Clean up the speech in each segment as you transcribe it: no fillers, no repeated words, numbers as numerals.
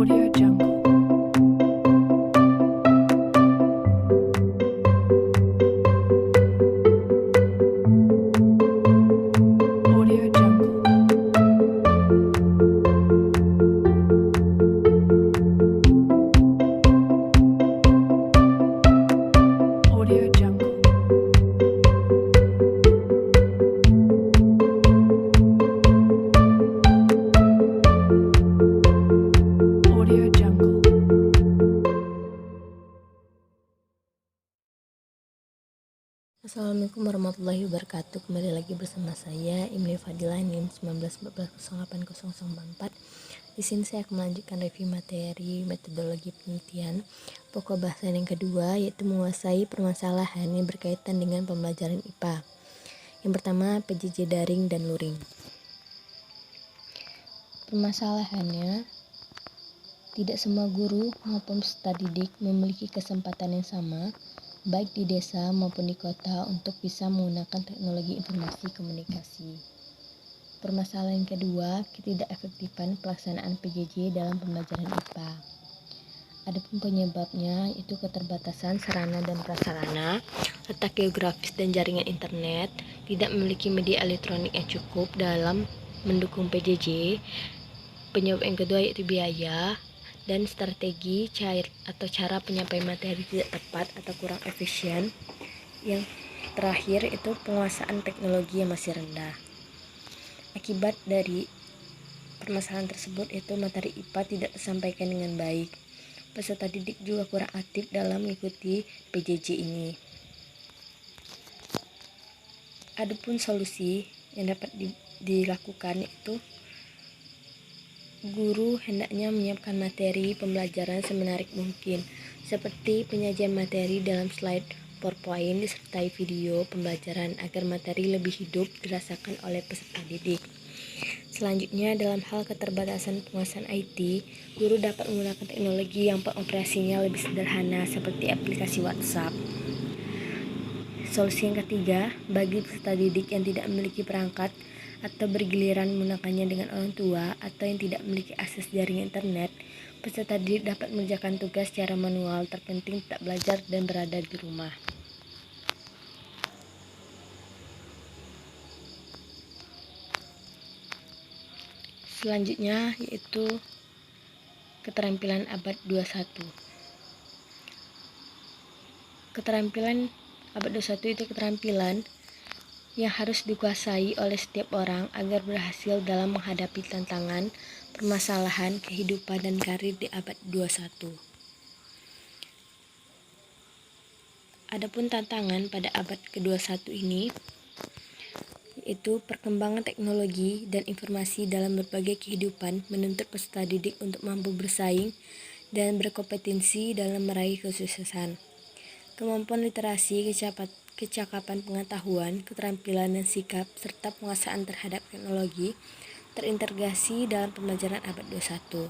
Audio Jungle. Audio Jungle. Audio Jungle. Audio Jungle. Assalamualaikum warahmatullahi wabarakatuh. Kembali lagi bersama saya Imli Fadilah NIM 19140804. Di sini saya akan melanjutkan review materi metodologi penelitian pokok bahasan yang kedua, yaitu menguasai permasalahan yang berkaitan dengan pembelajaran IPA. Yang pertama, PJJ daring dan luring. Permasalahannya, tidak semua guru maupun peserta didik memiliki kesempatan yang sama, baik di desa maupun di kota, untuk bisa menggunakan teknologi informasi komunikasi. Permasalahan kedua, ketidakefektifan pelaksanaan PJJ dalam pembelajaran IPA. Adapun penyebabnya yaitu keterbatasan sarana dan prasarana, letak geografis dan jaringan internet, tidak memiliki media elektronik yang cukup dalam mendukung PJJ. Penyebab yang kedua yaitu biaya, dan strategi atau cara penyampaian materi tidak tepat atau kurang efisien. Yang terakhir itu penguasaan teknologi yang masih rendah. Akibat dari permasalahan tersebut itu materi IPA tidak tersampaikan dengan baik. Peserta didik juga kurang aktif dalam mengikuti PJJ ini. Adapun solusi yang dapat dilakukan itu guru hendaknya menyiapkan materi pembelajaran semenarik mungkin, seperti penyajian materi dalam slide PowerPoint disertai video pembelajaran agar materi lebih hidup dirasakan oleh peserta didik. Selanjutnya, dalam hal keterbatasan penguasaan IT, guru dapat menggunakan teknologi yang pengoperasinya lebih sederhana seperti aplikasi WhatsApp. Solusi yang ketiga, bagi peserta didik yang tidak memiliki perangkat atau bergiliran menggunakannya dengan orang tua atau yang tidak memiliki akses jaringan internet, peserta didik dapat mengerjakan tugas secara manual, terpenting tetap belajar dan berada di rumah. Selanjutnya yaitu keterampilan abad 21. Keterampilan abad 21 itu keterampilan yang harus dikuasai oleh setiap orang agar berhasil dalam menghadapi tantangan, permasalahan, kehidupan, dan karir di abad 21. Adapun tantangan pada abad ke-21 ini yaitu perkembangan teknologi dan informasi dalam berbagai kehidupan menuntut peserta didik untuk mampu bersaing dan berkompetensi dalam meraih kesuksesan. Kemampuan literasi, kecakapan pengetahuan, keterampilan dan sikap, serta penguasaan terhadap teknologi terintegrasi dalam pembelajaran abad 21.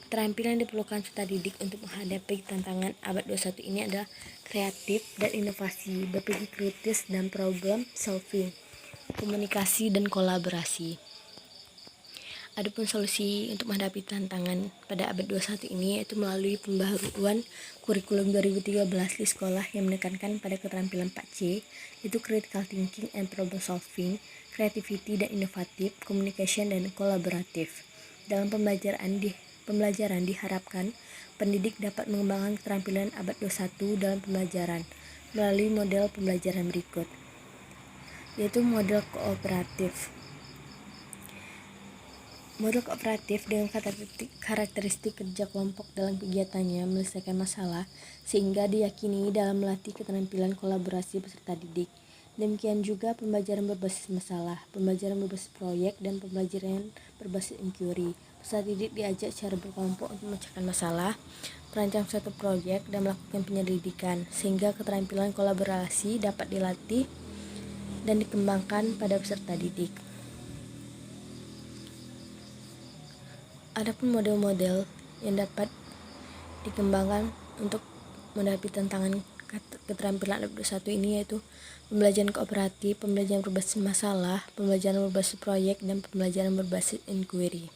Keterampilan yang diperlukan peserta didik untuk menghadapi tantangan abad 21 ini adalah kreatif dan inovasi, berpikir kritis dan problem solving, komunikasi dan kolaborasi. Adapun solusi untuk menghadapi tantangan pada abad 21 ini yaitu melalui pembaharuan kurikulum 2013 di sekolah yang menekankan pada keterampilan 4C, yaitu critical thinking and problem solving, creativity dan inovatif, communication dan kolaboratif. Dalam pembelajaran diharapkan pendidik dapat mengembangkan keterampilan abad 21 dalam pembelajaran melalui model pembelajaran berikut, yaitu model kooperatif. Model kooperatif dengan karakteristik kerja kelompok dalam kegiatannya menyelesaikan masalah, sehingga diyakini dalam melatih keterampilan kolaborasi peserta didik. Demikian juga pembelajaran berbasis masalah, pembelajaran berbasis proyek, dan pembelajaran berbasis inquiry. Peserta didik diajak secara berkelompok untuk memecahkan masalah, merancang suatu proyek, dan melakukan penyelidikan, sehingga keterampilan kolaborasi dapat dilatih dan dikembangkan pada peserta didik. Adapun model-model yang dapat dikembangkan untuk menghadapi tantangan keterampilan abad 21 ini yaitu pembelajaran kooperatif, pembelajaran berbasis masalah, pembelajaran berbasis proyek, dan pembelajaran berbasis inquiry.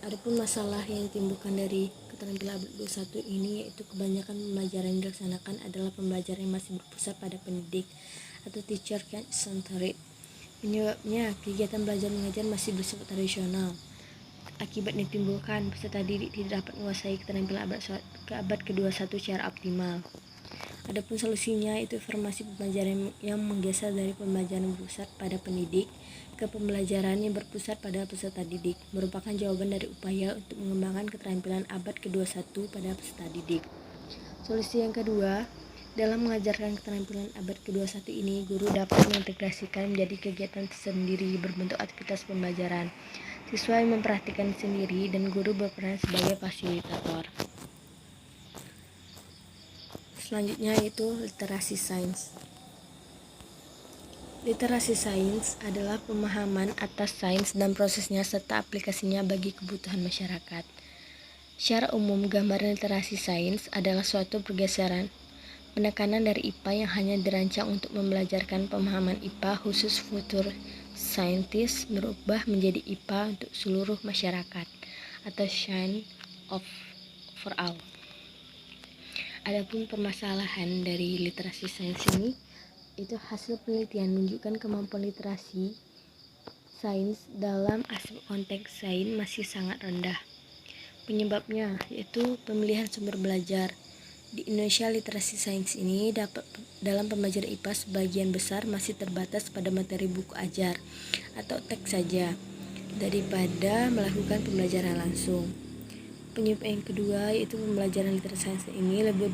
Adapun masalah yang ditimbulkan dari keterampilan abad 21 ini yaitu kebanyakan pembelajaran yang dilaksanakan adalah pembelajaran yang masih berpusat pada pendidik atau teacher centered. Penyebabnya, kegiatan belajar mengajar masih bersifat tradisional. Akibat yang ditimbulkan, peserta didik tidak dapat menguasai keterampilan abad ke-21 secara optimal. Adapun solusinya itu formasi pembelajaran yang menggeser dari pembelajaran berpusat pada pendidik ke pembelajaran yang berpusat pada peserta didik, merupakan jawaban dari upaya untuk mengembangkan keterampilan abad ke-21 pada peserta didik. Solusi yang kedua, dalam mengajarkan keterampilan abad ke-21 ini, guru dapat mengintegrasikan menjadi kegiatan tersendiri berbentuk aktivitas pembelajaran. Siswa yang memperhatikan sendiri dan guru berperan sebagai fasilitator. Selanjutnya yaitu literasi sains. Literasi sains adalah pemahaman atas sains dan prosesnya serta aplikasinya bagi kebutuhan masyarakat. Secara umum, gambaran literasi sains adalah suatu pergeseran penekanan dari IPA yang hanya dirancang untuk membelajarkan pemahaman IPA khusus future scientist berubah menjadi IPA untuk seluruh masyarakat atau science for all. Adapun permasalahan dari literasi sains ini, itu hasil penelitian menunjukkan kemampuan literasi sains dalam aspek konteks sains masih sangat rendah. Penyebabnya yaitu pemilihan sumber belajar. Di Indonesia, literasi sains ini dalam pembelajaran IPA sebagian besar masih terbatas pada materi buku ajar atau teks saja daripada melakukan pembelajaran langsung. Penyebab yang kedua yaitu pembelajaran literasi sains ini lebih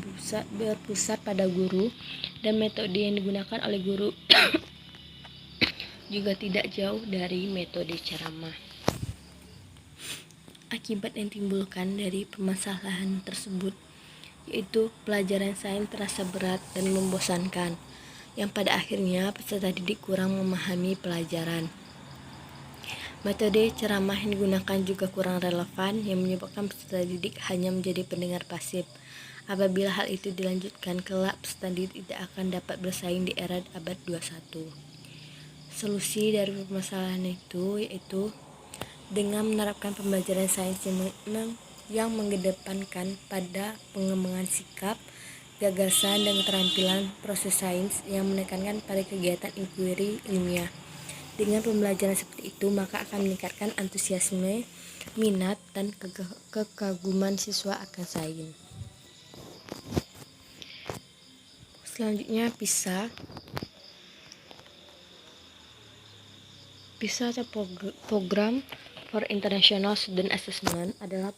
berpusat pada guru dan metode yang digunakan oleh guru juga tidak jauh dari metode ceramah. Akibat yang timbulkan dari permasalahan tersebut yaitu pelajaran sains terasa berat dan membosankan, yang pada akhirnya peserta didik kurang memahami pelajaran. Metode ceramah yang digunakan juga kurang relevan, yang menyebabkan peserta didik hanya menjadi pendengar pasif. Apabila hal itu dilanjutkan, kelak peserta didik tidak akan dapat bersaing di era abad 21. Solusi dari permasalahan itu yaitu dengan menerapkan pembelajaran sains yang mengedepankan pada pengembangan sikap, gagasan, dan keterampilan proses sains yang menekankan pada kegiatan inquiry ilmiah. Dengan pembelajaran seperti itu, maka akan meningkatkan antusiasme, minat, dan kekaguman siswa akan sains. Selanjutnya, PISA atau Program for International Student Assessment adalah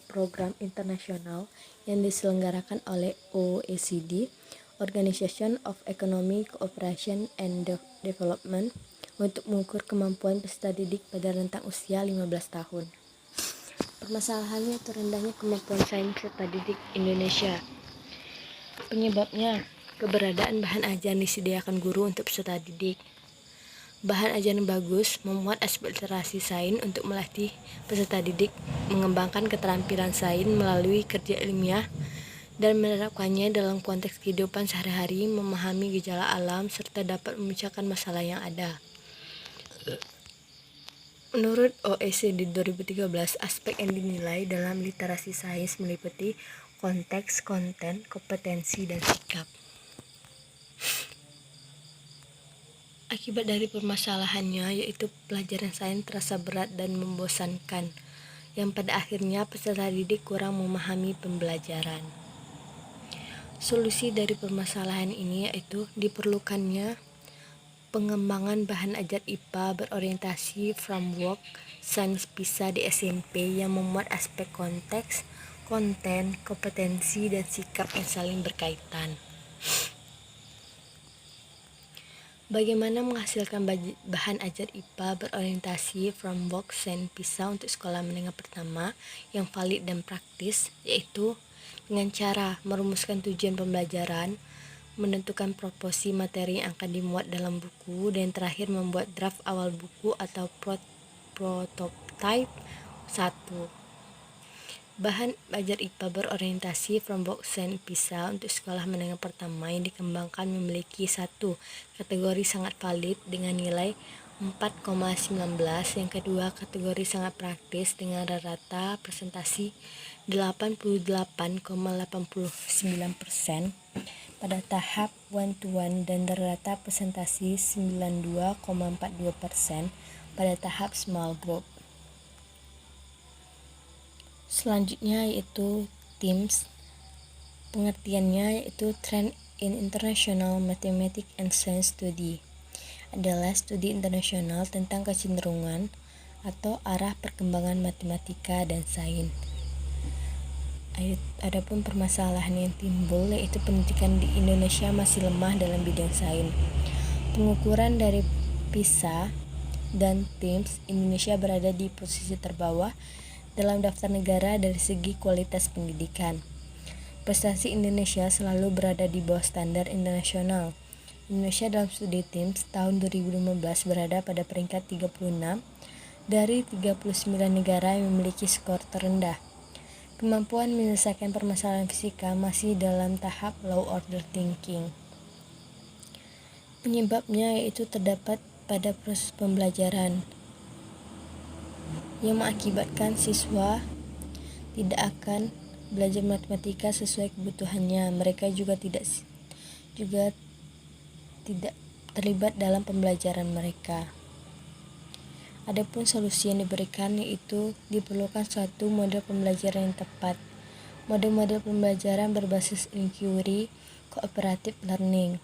program internasional yang diselenggarakan oleh OECD, Organization of Economic Cooperation and Development, untuk mengukur kemampuan peserta didik pada rentang usia 15 tahun. Permasalahannya itu rendahnya kemampuan sains peserta didik Indonesia. Penyebabnya, keberadaan bahan ajar yang disediakan guru untuk peserta didik. Bahan ajar yang bagus memuat aspek literasi sains untuk melatih peserta didik mengembangkan keterampilan sains melalui kerja ilmiah dan menerapkannya dalam konteks kehidupan sehari-hari, memahami gejala alam, serta dapat memecahkan masalah yang ada. Menurut OECD 2013, aspek yang dinilai dalam literasi sains meliputi konteks, konten, kompetensi, dan sikap. Akibat dari permasalahannya yaitu pelajaran sains terasa berat dan membosankan, yang pada akhirnya peserta didik kurang memahami pembelajaran. Solusi dari permasalahan ini yaitu diperlukannya pengembangan bahan ajar IPA berorientasi framework sains PISA di SMP yang memuat aspek konteks, konten, kompetensi, dan sikap yang saling berkaitan. Bagaimana menghasilkan bahan ajar IPA berorientasi framework sains PISA untuk sekolah menengah pertama yang valid dan praktis, yaitu dengan cara merumuskan tujuan pembelajaran, menentukan proporsi materi yang akan dimuat dalam buku, dan terakhir membuat draft awal buku atau prototype 1. Bahan ajar IPA berorientasi framework sains PISA untuk sekolah menengah pertama yang dikembangkan memiliki 1 kategori sangat valid dengan nilai 4,19. Yang kedua, kategori sangat praktis dengan rata presentasi 88,89% pada tahap one-to-one dan rata presentasi 92,42% pada tahap small group. Selanjutnya yaitu TIMSS. Pengertiannya yaitu Trend in International Mathematics and Science Study. Adalah studi internasional tentang kecenderungan atau arah perkembangan matematika dan sains. Adapun permasalahan yang timbul yaitu pendidikan di Indonesia masih lemah dalam bidang sains. Pengukuran dari PISA dan TIMSS, Indonesia berada di posisi terbawah dalam daftar negara dari segi kualitas pendidikan. Prestasi Indonesia selalu berada di bawah standar internasional. Indonesia dalam studi TIMSS tahun 2015 berada pada peringkat 36 dari 39 negara yang memiliki skor terendah. Kemampuan menyelesaikan permasalahan fisika masih dalam tahap low order thinking. Penyebabnya yaitu terdapat pada proses pembelajaran yang mengakibatkan siswa tidak akan belajar matematika sesuai kebutuhannya. Mereka juga tidak terlibat dalam pembelajaran mereka. Adapun solusi yang diberikan yaitu diperlukan suatu model pembelajaran yang tepat. Model-model pembelajaran berbasis inquiry cooperative learning.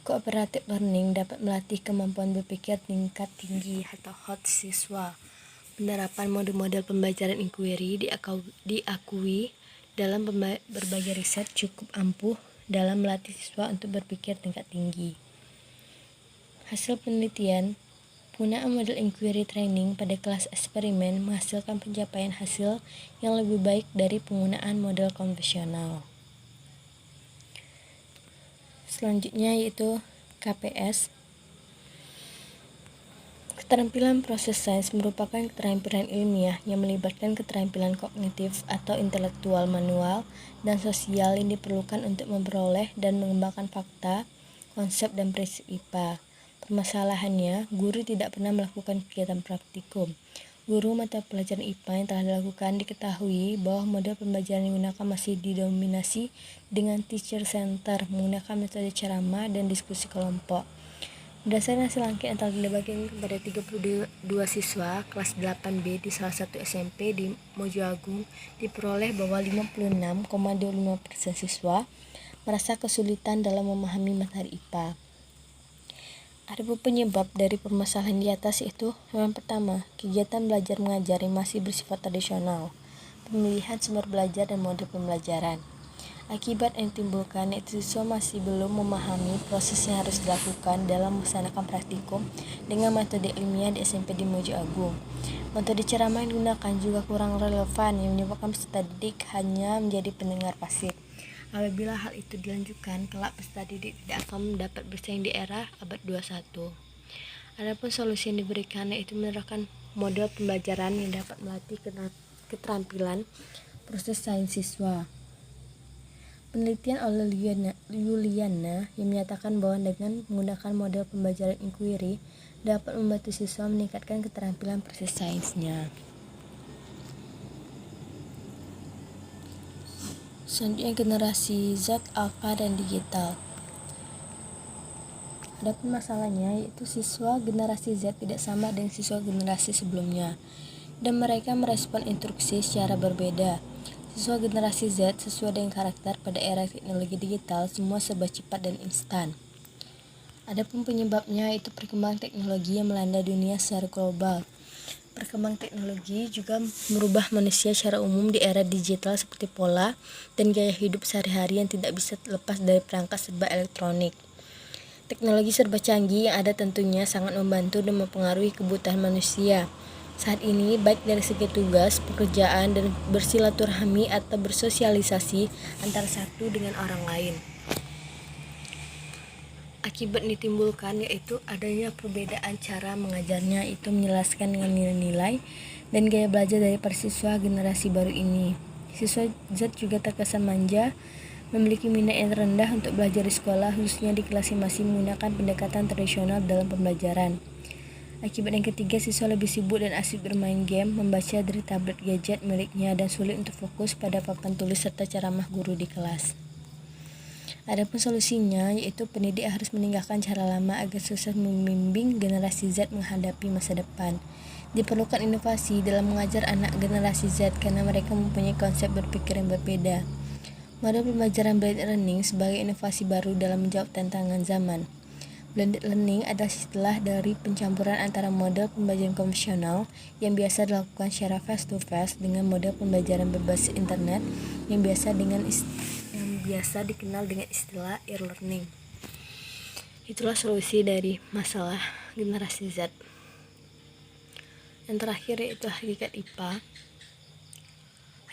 Cooperative learning dapat melatih kemampuan berpikir tingkat tinggi atau HOT siswa. Penerapan model-model pembelajaran inquiry diakui dalam berbagai riset cukup ampuh dalam melatih siswa untuk berpikir tingkat tinggi. Hasil penelitian, penggunaan model inquiry training pada kelas eksperimen menghasilkan pencapaian hasil yang lebih baik dari penggunaan model konvensional. Selanjutnya yaitu KPS. Keterampilan proses sains merupakan keterampilan ilmiah yang melibatkan keterampilan kognitif atau intelektual manual dan sosial yang diperlukan untuk memperoleh dan mengembangkan fakta, konsep, dan prinsip IPA. Permasalahannya, guru tidak pernah melakukan kegiatan praktikum. Guru mata pelajaran IPA yang telah dilakukan diketahui bahwa model pembelajaran yang digunakan masih didominasi dengan teacher center, menggunakan metode ceramah dan diskusi kelompok. Berdasarkan hasil angket yang telah dibagikan kepada 32 siswa kelas 8B di salah satu SMP di Mojoagung, diperoleh bahwa 56,25% siswa merasa kesulitan dalam memahami materi IPA. Adapun penyebab dari permasalahan di atas yaitu yang pertama, kegiatan belajar mengajar yang masih bersifat tradisional, pemilihan sumber belajar dan model pembelajaran. Akibat yang ditimbulkan yaitu siswa masih belum memahami proses yang harus dilakukan dalam melaksanakan praktikum dengan metode ilmiah di SMP di Mojoagung. Metode ceramah yang digunakan juga kurang relevan yang menyebabkan peserta didik hanya menjadi pendengar pasif. Apabila hal itu dilanjutkan, kelak peserta didik tidak akan mendapat bersaing di era abad 21. Adapun solusi yang diberikan yaitu menerapkan model pembelajaran yang dapat melatih keterampilan proses sains siswa. Penelitian oleh Yuliana yang menyatakan bahwa dengan menggunakan model pembelajaran inquiry dapat membantu siswa meningkatkan keterampilan proses sainsnya. Selanjutnya generasi Z, Alpha, dan digital. Adapun masalahnya yaitu siswa generasi Z tidak sama dengan siswa generasi sebelumnya dan mereka merespon instruksi secara berbeda. Siswa generasi Z sesuai dengan karakter pada era teknologi digital semua serba cepat dan instan. Adapun penyebabnya yaitu perkembangan teknologi yang melanda dunia secara global. Perkembangan teknologi juga merubah manusia secara umum di era digital seperti pola dan gaya hidup sehari-hari yang tidak bisa lepas dari perangkat serba elektronik. Teknologi serba canggih yang ada tentunya sangat membantu dan mempengaruhi kebutuhan manusia saat ini, baik dari segi tugas, pekerjaan, dan bersilaturahmi atau bersosialisasi antara satu dengan orang lain. Akibat yang ditimbulkan yaitu adanya perbedaan cara mengajarnya, itu menjelaskan dengan nilai-nilai dan gaya belajar dari para siswa generasi baru ini. Siswa Z juga terkesan manja, memiliki minat yang rendah untuk belajar di sekolah, khususnya di kelas yang masih menggunakan pendekatan tradisional dalam pembelajaran. Akibat yang ketiga, siswa lebih sibuk dan asik bermain game, membaca dari tablet gadget miliknya, dan sulit untuk fokus pada papan tulis serta ceramah guru di kelas. Adapun solusinya, yaitu pendidik harus meninggalkan cara lama agar sukses membimbing generasi Z menghadapi masa depan. Diperlukan inovasi dalam mengajar anak generasi Z karena mereka mempunyai konsep berpikir yang berbeda. Model pembelajaran blended learning sebagai inovasi baru dalam menjawab tantangan zaman. Blended learning adalah istilah dari pencampuran antara model pembelajaran konvensional yang biasa dilakukan secara face-to-face dengan model pembelajaran berbasis internet yang biasa dikenal dengan istilah e-learning. Itulah solusi dari masalah generasi Z. Yang terakhir yaitu hakikat IPA.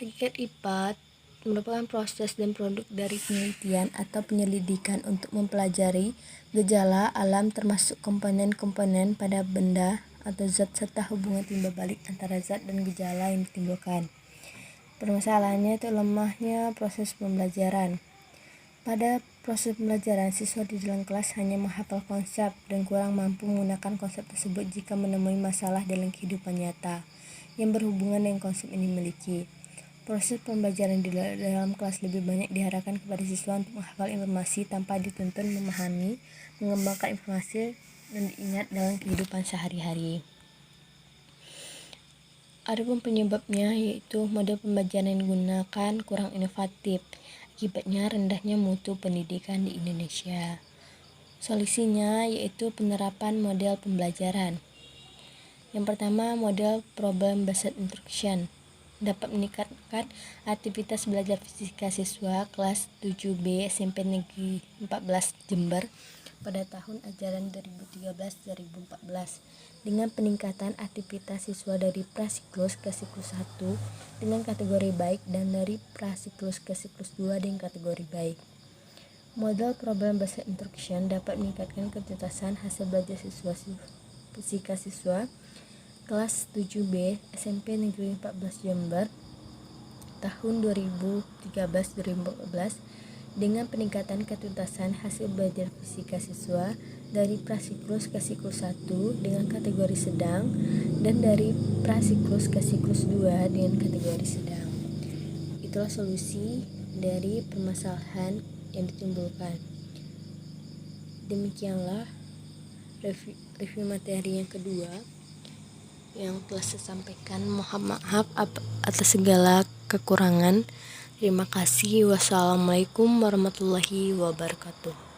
Hakikat IPA merupakan proses dan produk dari penelitian atau penyelidikan untuk mempelajari gejala alam termasuk komponen-komponen pada benda atau zat serta hubungan timbal balik antara zat dan gejala yang ditimbulkan. Permasalahannya itu lemahnya proses pembelajaran. Pada proses pembelajaran, siswa di dalam kelas hanya menghafal konsep dan kurang mampu menggunakan konsep tersebut jika menemui masalah dalam kehidupan nyata yang berhubungan dengan konsep yang dimiliki. Proses pembelajaran di dalam kelas lebih banyak diarahkan kepada siswa untuk menghafal informasi tanpa dituntun memahami, mengembangkan informasi dan diingat dalam kehidupan sehari-hari. Adapun penyebabnya yaitu model pembelajaran yang digunakan kurang inovatif. Akibatnya rendahnya mutu pendidikan di Indonesia. Solusinya yaitu penerapan model pembelajaran. Yang pertama, model problem based instruction dapat meningkatkan aktivitas belajar fisika siswa kelas 7B SMP Negeri 14 Jember pada tahun ajaran 2013-2014 dengan peningkatan aktivitas siswa dari prasiklus ke siklus 1 dengan kategori baik dan dari prasiklus ke siklus 2 dengan kategori baik. Model problem based instruction dapat meningkatkan ketuntasan hasil belajar siswa fisika siswa kelas 7B SMP Negeri 14 Jember tahun 2013-2014 dengan peningkatan ketuntasan hasil belajar fisika siswa dari prasiklus ke siklus 1 dengan kategori sedang dan dari prasiklus ke siklus 2 dengan kategori sedang. Itulah solusi dari permasalahan yang ditimbulkan. Demikianlah review materi yang kedua yang telah saya sampaikan. Mohon maaf atas segala kekurangan. Terima kasih. Wassalamualaikum warahmatullahi wabarakatuh.